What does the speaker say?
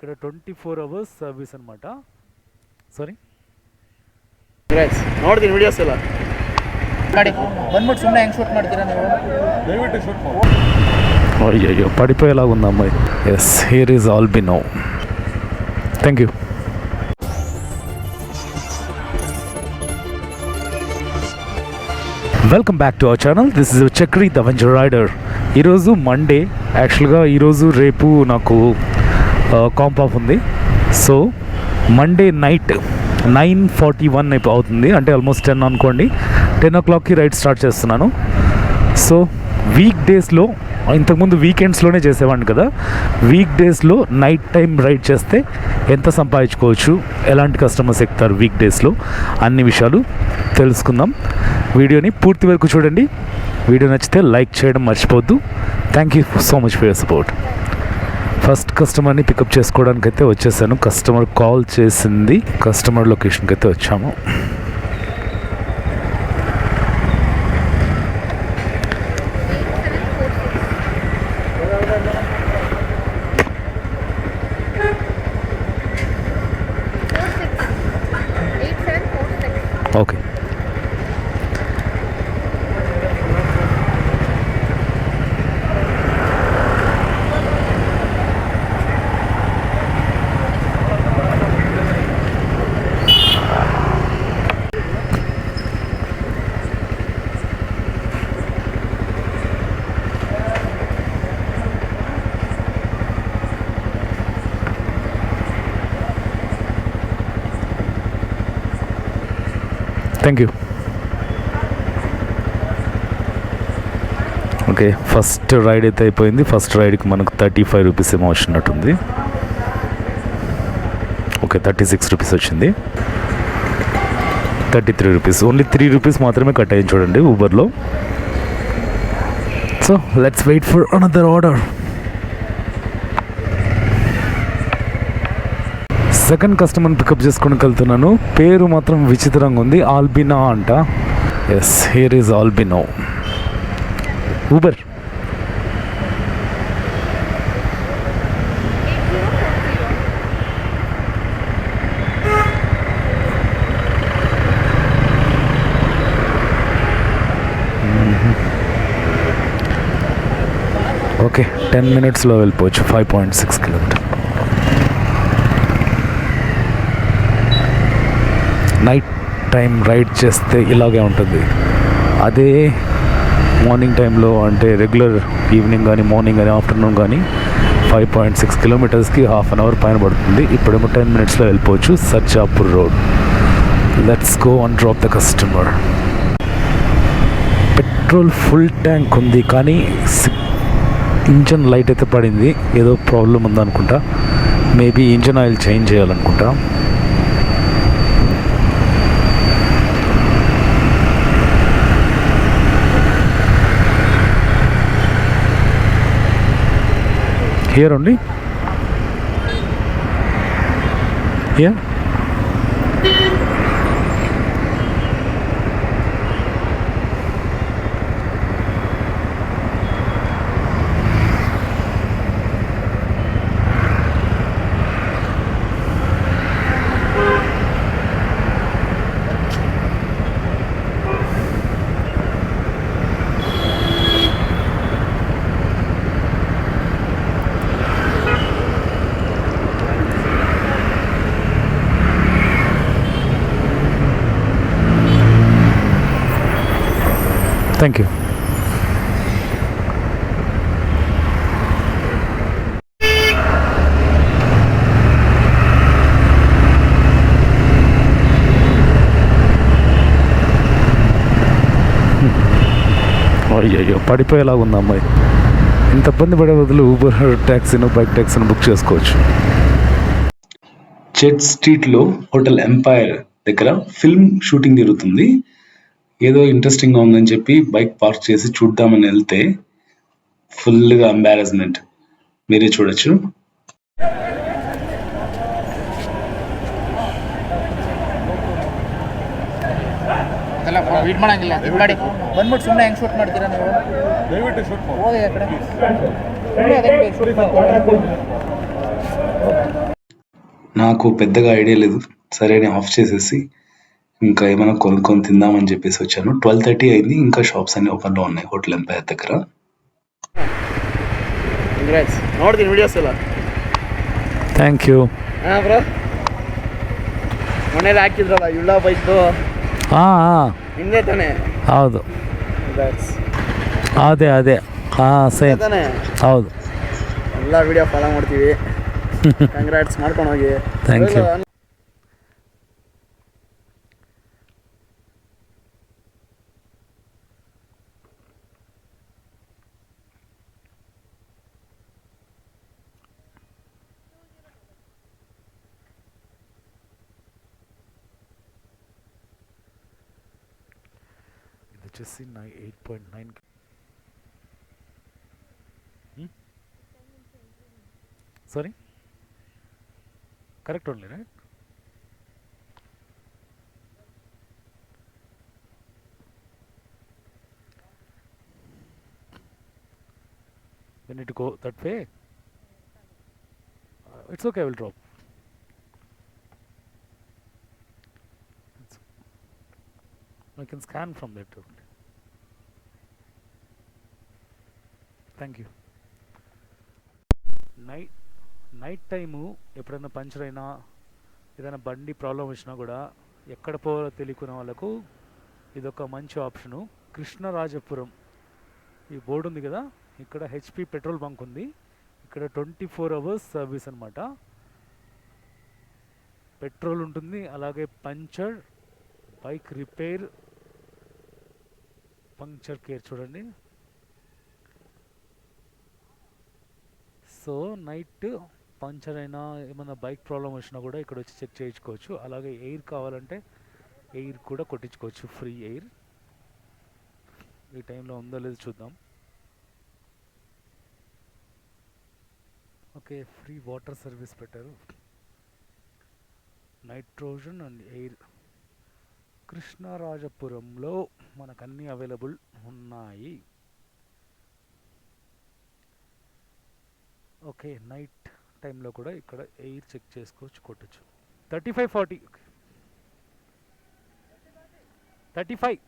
ఇక్కడ 24 hours service ಅನ್మాట. ಸಾರಿ ನೋಡ್ತೀನಿ videos ಎಲ್ಲ ಮಾಡಿ ಬಂದ್ಬಿಟ್ಟು ಸುಮ್ಮನೆ ಹೆಂಗೆ ಶೂಟ್ ಮಾಡ್ತೀರಾ ನೀವು? ದಯವಿಟ್ಟು ಶೂಟ್ ಮಾಡಿ. ಅಯ್ಯಯ್ಯೋ పడిపోయేలాగా ఉంది అమ్మాయి. Yes here is albino. Thank you. Welcome back to our channel. This is Chakri the venture rider. ఈరోజు మండే. యాక్చువల్గా ఈరోజు రేపు నాకు కాంప్ ఆఫ్ ఉంది. సో మండే నైట్ 9:41 అవుతుంది, అంటే ఆల్మోస్ట్ 10 అనుకోండి. 10 o'clockకి రైడ్ స్టార్ట్ చేస్తున్నాను. సో వీక్ డేస్లో, ఇంతకుముందు వీకెండ్స్లోనే చేసేవాడిని కదా, వీక్ డేస్లో నైట్ టైం రైడ్ చేస్తే ఎంత సంపాదించుకోవచ్చు, ఎలాంటి కస్టమర్స్ ఎక్కుతారు వీక్ డేస్లో, అన్ని విషయాలు తెలుసుకుందాం. వీడియోని పూర్తి వరకు చూడండి. వీడియో నచ్చితే లైక్ చేయడం మర్చిపోవద్దు. Thank you so much for your support. First కస్టమర్ని పికప్ చేసుకోవడానికి అయితే వచ్చేసాను. కస్టమర్ కాల్ చేసింది, కస్టమర్ లొకేషన్కి అయితే వచ్చాము. Okay, thank you. Okay, first ride అయితే అయిపోయింది. ఫస్ట్ రైడ్కి మనకు 35 రూపీస్ ఏమో వచ్చినట్టుంది. ఓకే, 36 రూపీస్ వచ్చింది. 33 రూపీస్, ఓన్లీ 3 రూపీస్ మాత్రమే కట్ అయ్యింది చూడండి ఊబర్లో. So let's wait for another order. Second కస్టమర్ని పికప్ చేసుకుని వెళ్తున్నాను. పేరు మాత్రం విచిత్రంగా ఉంది, ఆల్బినా అంట. Yes, here is Albino. Uber. Okay, 10 minutesలో వెళ్ళిపోవచ్చు. 5.6 కిలోమీటర్. నైట్ టైం రైడ్ చేస్తే ఇలాగే ఉంటుంది. అదే మార్నింగ్ టైంలో, అంటే రెగ్యులర్ ఈవినింగ్ కానీ మార్నింగ్ కానీ ఆఫ్టర్నూన్ కానీ 5.6 కిలోమీటర్స్కి హాఫ్ అన్ అవర్ పైన పడుతుంది. ఇప్పుడేమో 10 minutesలో వెళ్ళిపోవచ్చు. Sarjapur road. Let's go and drop the customer. Petrol full tank ఉంది, కానీ ఇంజన్ లైట్ అయితే పడింది. ఏదో ప్రాబ్లం ఉందనుకుంటా. మేబీ ఇంజన్ ఆయిల్ చేంజ్ చేయాలనుకుంటా. Here only? Here? Thank you. అయ్యయ్యో పడిపోయేలాగా ఉంది అమ్మాయి. ఇంత ఇబ్బంది పడే బదులు ఊబర్ ట్యాక్సీను, బైక్ ట్యాక్సీను బుక్ చేసుకోవచ్చు. చర్చ్ స్ట్రీట్లో హోటల్ ఎంపైర్ దగ్గర ఫిల్మ్ షూటింగ్ జరుగుతుంది. ఏదో ఇంట్రెస్టింగ్గా ఉందని చెప్పి బైక్ పార్క్ చేసి చూద్దామని వెళ్తే ఫుల్గా ఎంబారస్మెంట్. మీరే చూడొచ్చు. ವೇಟ್ ಮಾಡಂಗಿಲ್ಲ ಮಾಡಿ ಬಂದ್ಬಿಟ್ಟು ಸುಮ್ಮನೆ ಹೆಂಗೆ ಶೂಟ್ ಮಾಡ್ತೀರಾ ನೀವು? ದಯವಿಟ್ಟು ಶೂಟ್ ಮಾಡಿ ಹೋಗಿ ಆ ಕಡೆ ಶೂಟ್ ಮಾಡ್ತೀರಾ? నాకు పెద్దగా ఐడియా లేదు. సరే అని ఆఫ్ చేసేసి ఇంకా ఏమైనా కొనుక్కొని తిందామని చెప్పేసి వచ్చాను. 12:30 అయింది. ఇంకా షాప్స్ అన్ని ఓపెన్లో ఉన్నాయి హోటల్ ఎంపైర్ దగ్గర. ಕಂಗ್ರಾಟ್ಸ್ ನೋಡ್ತೀನಿ ವಿಡಿಯೋಸ್ ಎಲ್ಲ ಥ್ಯಾಂಕ್ ಯು. ಹಾಂ ಬ್ರೋ ಮನೇಲಿ ಹಾಕಿದ್ರಲ್ಲ ಯುಳ್ಳ ಬೈಕ್ದು ಹಾಂ ಹಾಂ ನಿಂದೆ ತಾನೆ ಹೌದು ಕಂಗ್ರಾಟ್ಸ್ ಅದೇ ಹಾಂ ಸೇಮ್ ತಾನೆ ಹೌದು. ಎಲ್ಲ ವಿಡಿಯೋ ಫಾಲೋ ಮಾಡ್ತೀವಿ ಕಂಗ್ರಾಟ್ಸ್ ಮಾಡ್ಕೊಂಡು ಹೋಗಿ ಥ್ಯಾಂಕ್ ಯು. ఇది వచ్చేసి 8.9. Sorry correct only right. We need to go that way. It's okay, I will drop. I can scan from there too. Thank you. Night time ఎప్పుడైనా puncture అయినా ఏదైనా బండి problem వచ్చినా కూడా ఎక్కడ పోవాలో తెలియకునే వాళ్ళకు ఇదొక మంచి ఆప్షను. కృష్ణరాజపురం ఈ బోర్డు ఉంది కదా, ఇక్కడ హెచ్పి పెట్రోల్ బంక్ ఉంది. ఇక్కడ 24 hours సర్వీస్ అనమాట. పెట్రోల్ ఉంటుంది, అలాగే puncture, bike repair, puncture care చూడండి. సో నైట్ పంచర్ అయినా ఏమైనా బైక్ ప్రాబ్లం వచ్చినా కూడా ఇక్కడ వచ్చి చెక్ చేయించుకోవచ్చు. అలాగే ఎయిర్ కావాలంటే ఎయిర్ కూడా కొట్టించుకోవచ్చు, ఫ్రీ ఎయిర్. ఈ టైంలో ఉందో లేదో చూద్దాం. ఓకే, ఫ్రీ వాటర్ సర్వీస్ పెట్టారు. నైట్రోజన్ అండ్ ఎయిర్ కృష్ణరాజపురంలో మనకు అన్నీ అవైలబుల్ ఉన్నాయి. ఓకే, నైట్ టైంలో కూడా ఇక్కడ ఎయిర్ చెక్ చేసుకోవచ్చు, కొట్టచ్చు. 35-40 35